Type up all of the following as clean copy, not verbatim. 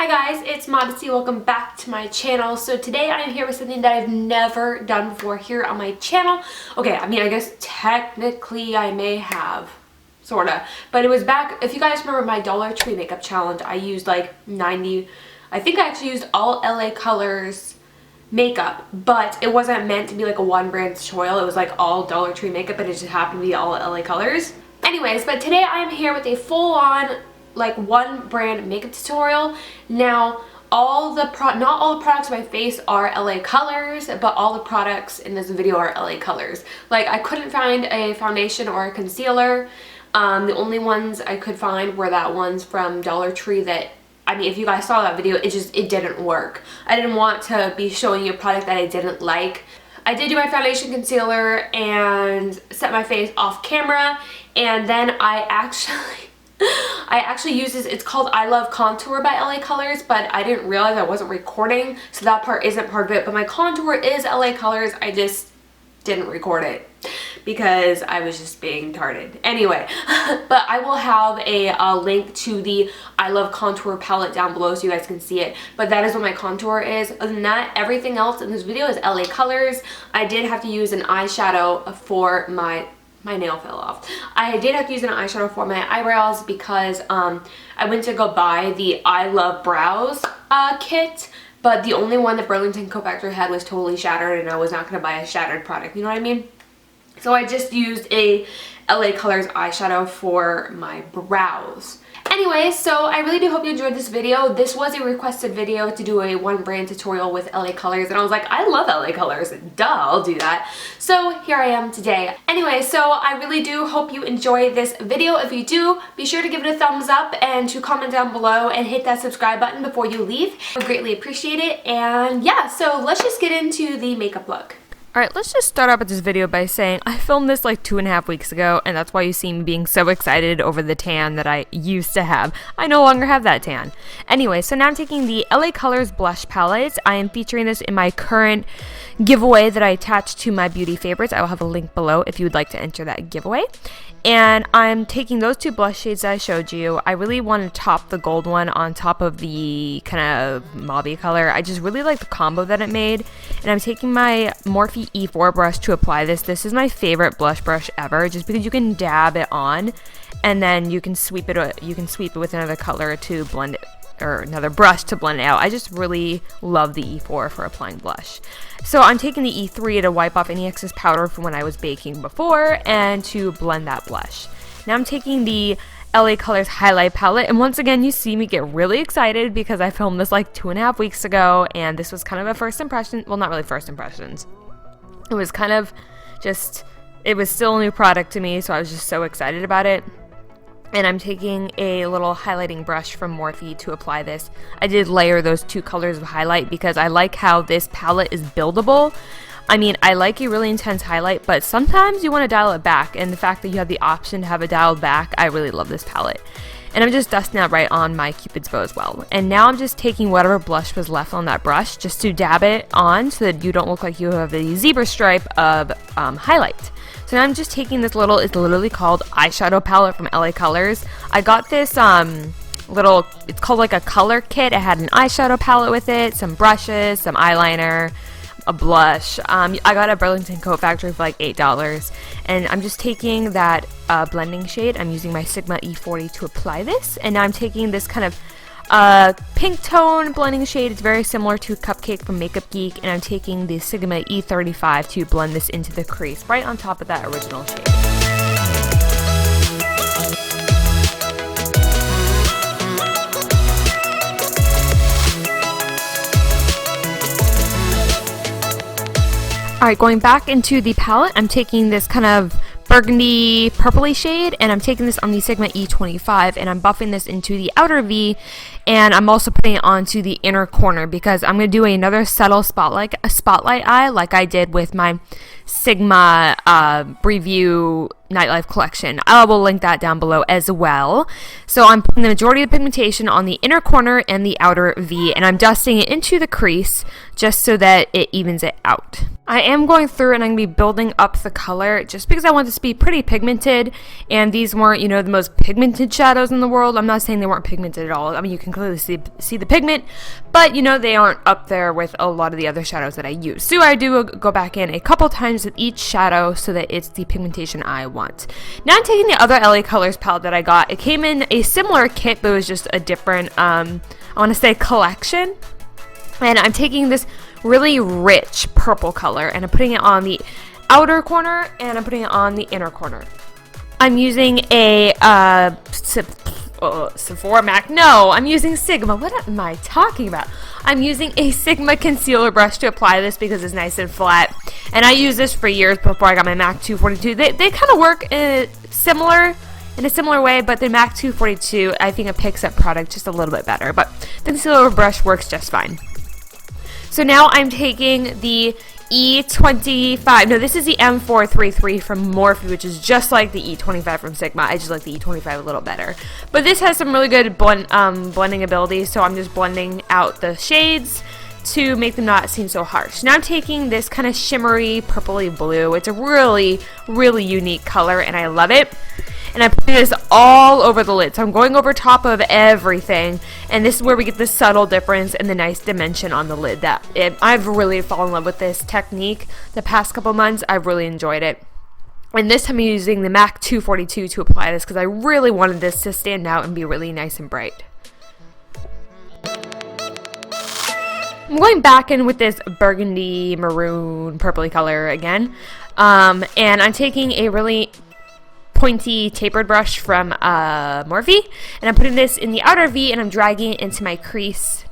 Hi guys, it's Modesty. Welcome back to my channel. So today I am here with something that I've never done before here on my channel. Okay, I guess technically I may have, sorta. But it was back, if you guys remember my Dollar Tree makeup challenge, I used like 90, I think I actually used all LA Colors makeup, but it wasn't meant to be like a one brand tutorial. It was like all Dollar Tree makeup and it just happened to be all LA Colors. Anyways, but today I am here with a full-on like one brand makeup tutorial. Now not all the products on my face are LA Colors, but all the products in this video are LA Colors. Like I couldn't find a foundation or a concealer. The only ones I could find were that ones from Dollar Tree that, if you guys saw that video, it didn't work. I didn't want to be showing you a product that I didn't like. I did do my foundation, concealer, and set my face off camera, and then I actually use this. It's called I Love Contour by LA Colors, but I didn't realize I wasn't recording, so that part isn't part of it. But my contour is LA Colors. I just didn't record it because I was just being tarded. Anyway, but I will have a link to the I Love Contour palette down below so you guys can see it. But that is what my contour is. Other than that, everything else in this video is LA Colors. I did have to use an eyeshadow for my nail fell off. I did have to use an eyeshadow for my eyebrows because I went to go buy the I Love Brows kit, but the only one that Burlington Coat Factory had was totally shattered, and I was not going to buy a shattered product, you know what I mean? So I just used a LA Colors eyeshadow for my brows. Anyway, so I really do hope you enjoyed this video. This was a requested video to do a one brand tutorial with LA Colors, and I was like, I love LA Colors, duh, I'll do that. So here I am today. Anyway, so I really do hope you enjoy this video. If you do, be sure to give it a thumbs up and to comment down below and hit that subscribe button before you leave. I would greatly appreciate it. And yeah, so let's just get into the makeup look. Alright, let's just start out with this video by saying I filmed this like 2.5 weeks ago, and that's why you see me being so excited over the tan that I used to have. I no longer have that tan. Anyway, so now I'm taking the LA Colors blush palette. I am featuring this in my current giveaway that I attached to my beauty favorites. I will have a link below if you would like to enter that giveaway. And I'm taking those two blush shades that I showed you. I really want to top the gold one on top of the kind of mauvey color. I just really like the combo that it made. And I'm taking my Morphe E4 brush to apply this. This is my favorite blush brush ever, just because you can dab it on and then you can sweep it. You can sweep it with another color to blend it, or another brush to blend it out. I just really love the E4 for applying blush. So I'm taking the E3 to wipe off any excess powder from when I was baking before and to blend that blush. Now I'm taking the LA Colors highlight palette, and once again you see me get really excited because I filmed this like 2.5 weeks ago, and this was kind of a first impression. Well, not really first impressions. It was kind of just, it was still a new product to me, so I was just so excited about it. And I'm taking a little highlighting brush from Morphe to apply this. I did layer those two colors of highlight because I like how this palette is buildable. I like a really intense highlight, but sometimes you want to dial it back, and the fact that you have the option to have it dialed back, I really love this palette. And I'm just dusting that right on my Cupid's bow as well. And now I'm just taking whatever blush was left on that brush just to dab it on so that you don't look like you have the zebra stripe of highlight. So now I'm just taking this little, it's literally called eyeshadow palette from LA Colors. I got this it's called like a color kit. It had an eyeshadow palette with it, some brushes, some eyeliner, a blush. I got a Burlington Coat Factory for like $8. And I'm just taking that blending shade. I'm using my Sigma E40 to apply this. And now I'm taking this kind of pink tone blending shade. It's very similar to Cupcake from Makeup Geek, and I'm taking the Sigma E35 to blend this into the crease right on top of that original shade. Alright, going back into the palette, I'm taking this kind of burgundy purpley shade, and I'm taking this on the Sigma E25, and I'm buffing this into the outer V, and I'm also putting it onto the inner corner because I'm going to do another subtle spotlight eye like I did with my Sigma Review Nightlife collection. I will link that down below as well. So I'm putting the majority of the pigmentation on the inner corner and the outer V, and I'm dusting it into the crease just so that it evens it out. I am going through and I'm going to be building up the color just because I want this to be pretty pigmented, and these weren't, you know, the most pigmented shadows in the world. I'm not saying they weren't pigmented at all. I mean, you can clearly see the pigment, but, you know, they aren't up there with a lot of the other shadows that I use. So I do go back in a couple times with each shadow so that it's the pigmentation I want. Now I'm taking the other LA Colors palette that I got. It came in a similar kit, but it was just a different, I want to say collection. And I'm taking this really rich purple color and I'm putting it on the outer corner and I'm putting it on the inner corner. I'm using a Sephora MAC. No, I'm using Sigma. What am I talking about? I'm using a Sigma concealer brush to apply this because it's nice and flat. And I used this for years before I got my MAC 242. They kind of work in a similar way, but the MAC 242, I think it picks up product just a little bit better. But the concealer brush works just fine. So now I'm taking the E25, no, this is the M433 from Morphe, which is just like the E25 from Sigma. I just like the E25 a little better. But this has some really good blending ability, so I'm just blending out the shades to make them not seem so harsh. Now I'm taking this kind of shimmery purpley blue. It's a really, really unique color, and I love it. And I'm putting this all over the lid. So I'm going over top of everything. And this is where we get the subtle difference and the nice dimension on the lid. I've really fallen in love with this technique the past couple months. I've really enjoyed it. And this time I'm using the MAC 242 to apply this because I really wanted this to stand out and be really nice and bright. I'm going back in with this burgundy, maroon, purpley color again. And I'm taking a really pointy tapered brush from Morphe, and I'm putting this in the outer V and I'm dragging it into my crease.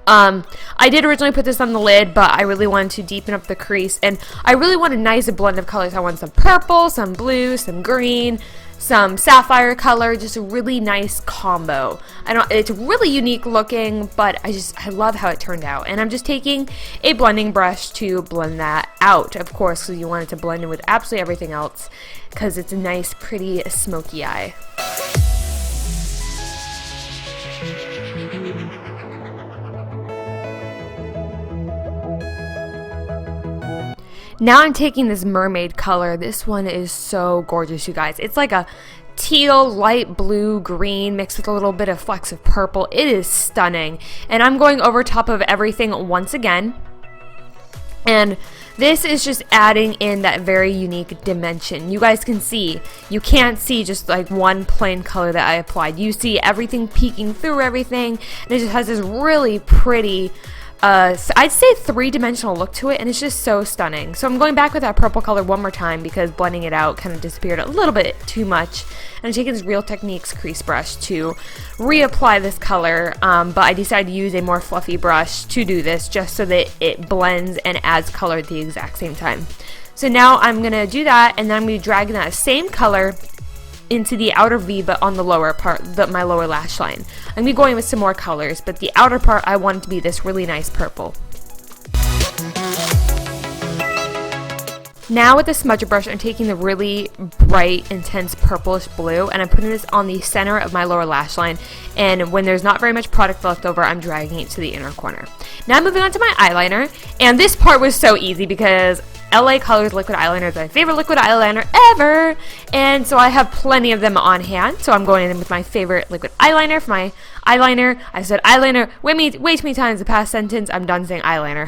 I did originally put this on the lid, but I really wanted to deepen up the crease, and I really want a nice blend of colors. I want some purple, some blue, some green, some sapphire color, just a really nice combo. It's really unique looking, but I love how it turned out. And I'm just taking a blending brush to blend that out, of course, because you want it to blend in with absolutely everything else, because it's a nice, pretty, smoky eye. Now I'm taking this mermaid color. This one is so gorgeous, you guys. It's like a teal, light blue, green mixed with a little bit of flecks of purple. It is stunning. And I'm going over top of everything once again. And this is just adding in that very unique dimension. You guys can see, you can't see just like one plain color that I applied. You see everything peeking through everything. And it just has this really pretty, I'd say three-dimensional look to it, and it's just so stunning. So I'm going back with that purple color one more time because blending it out kind of disappeared a little bit too much. And I'm taking this Real Techniques crease brush to reapply this color, but I decided to use a more fluffy brush to do this just so that it blends and adds color at the exact same time. So now I'm going to do that, and then I'm going to be dragging that same color into the outer V, but on the lower part, my lower lash line. I'm going to be going with some more colors, but the outer part I want it to be this really nice purple. Now with the smudger brush, I'm taking the really bright, intense purplish blue, and I'm putting this on the center of my lower lash line, and when there's not very much product left over, I'm dragging it to the inner corner. Now moving on to my eyeliner, and this part was so easy because LA Colors liquid eyeliner is my favorite liquid eyeliner ever, and so I have plenty of them on hand. So I'm going in with my favorite liquid eyeliner for my eyeliner. I said eyeliner way too many times the past sentence. I'm done saying eyeliner.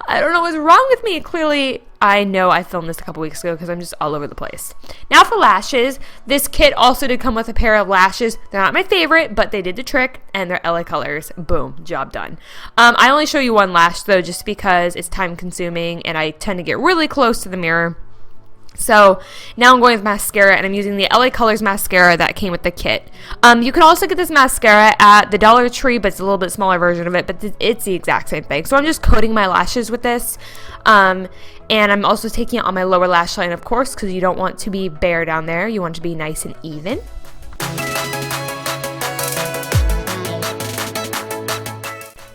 I don't know what's wrong with me. Clearly, I know I filmed this a couple weeks ago because I'm just all over the place. Now for lashes, this kit also did come with a pair of lashes. They're not my favorite, but they did the trick, and they're LA Colors. Boom, job done. I only show you one lash though, just because it's time consuming and I tend to get really close to the mirror. So now I'm going with mascara, and I'm using the LA Colors mascara that came with the kit. You can also get this mascara at the Dollar Tree, but it's a little bit smaller version of it, but it's the exact same thing. So I'm just coating my lashes with this. And I'm also taking it on my lower lash line, of course, because you don't want to be bare down there. You want it to be nice and even.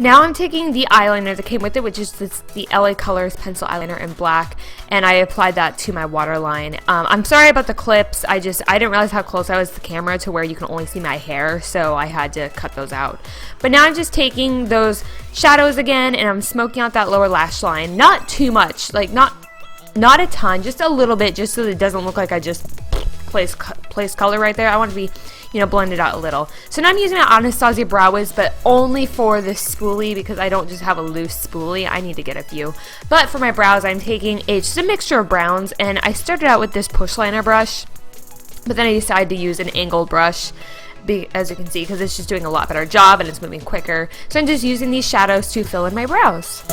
Now I'm taking the eyeliner that came with it, which is the LA Colors pencil eyeliner in black, and I applied that to my waterline. I'm sorry about the clips. I didn't realize how close I was to the camera to where you can only see my hair, so I had to cut those out. But now I'm just taking those shadows again, and I'm smoking out that lower lash line. Not too much, like not a ton, just a little bit, just so that it doesn't look like I just placed color right there. I want to be, you know, blended out a little. So now I'm using my Anastasia Brow Wiz, but only for this spoolie because I don't just have a loose spoolie. I need to get a few. But for my brows, I'm taking just a mixture of browns, and I started out with this push liner brush, but then I decided to use an angled brush, as you can see, because it's just doing a lot better job and it's moving quicker. So I'm just using these shadows to fill in my brows.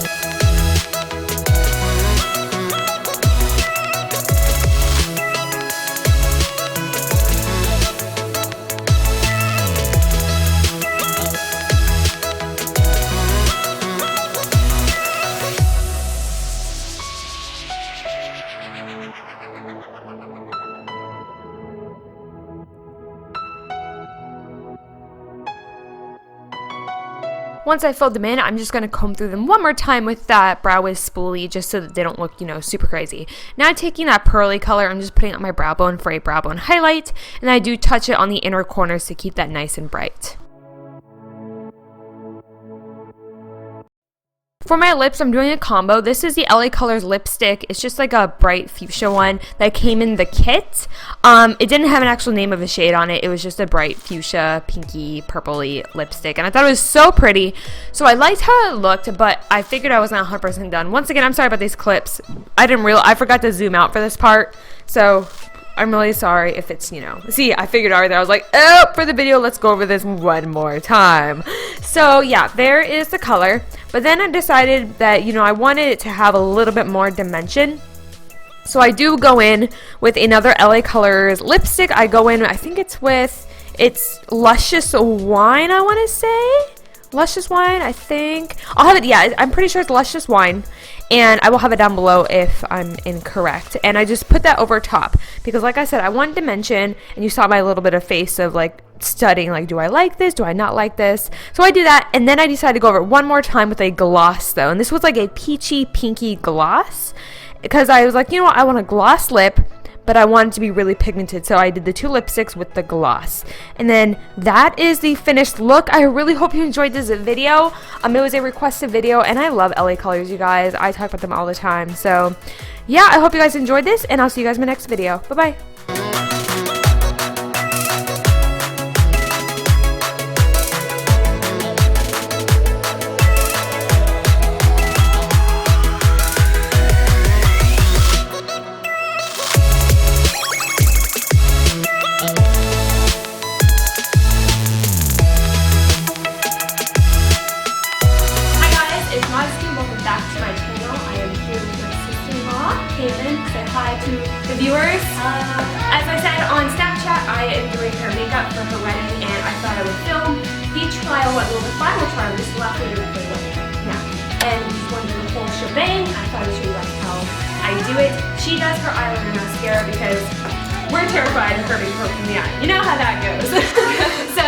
Once I filled them in, I'm just going to comb through them one more time with that Brow Wiz spoolie just so that they don't look, you know, super crazy. Now taking that pearly color, I'm just putting it on my brow bone for a brow bone highlight, and I do touch it on the inner corners to keep that nice and bright. For my lips, I'm doing a combo. This is the LA Colors lipstick. It's just like a bright fuchsia one that came in the kit. It didn't have an actual name of a shade on it. It was just a bright fuchsia, pinky, purpley lipstick. And I thought it was so pretty. So I liked how it looked, but I figured I wasn't 100% done. Once again, I'm sorry about these clips. I forgot to zoom out for this part. So I'm really sorry if it's, you know, see, I figured out right there. I was like, oh, for the video, let's go over this one more time. So yeah, there is the color. But then I decided that, you know, I wanted it to have a little bit more dimension. So I do go in with another LA Colors lipstick. I go in, I think it's Luscious Wine, I want to say. Luscious Wine, I think. I'll have it, yeah, I'm pretty sure it's Luscious Wine. And I will have it down below if I'm incorrect. And I just put that over top because, like I said, I want dimension. And you saw my little bit of face of like studying, like, do I like this? Do I not like this? So I do that. And then I decided to go over it one more time with a gloss though. And this was like a peachy pinky gloss because I was like, you know what? I want a gloss lip, but I wanted to be really pigmented, so I did the two lipsticks with the gloss. And then that is the finished look. I really hope you enjoyed this video. It was a requested video, and I love LA Colors, you guys. I talk about them all the time. So yeah, I hope you guys enjoyed this, and I'll see you guys in my next video. Bye-bye. Modesty, welcome back to my channel. I am here with my sister-in-law, Canon. Say hi to the viewers. As I said on Snapchat, I am doing her makeup for her wedding, and I thought I would film the trial, the final trial, just left her doing the wedding. Yeah. And just wanted to do the whole shebang. I thought I'd show you guys how I do it. She does her eyeliner and mascara because we're terrified of her being poked in the eye. You know how that goes. So,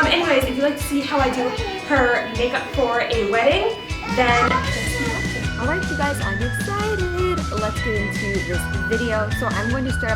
anyways, if you'd like to see how I do her makeup for a wedding, then just watch it. Alright you guys, I'm excited. Let's get into this video. So I'm going to start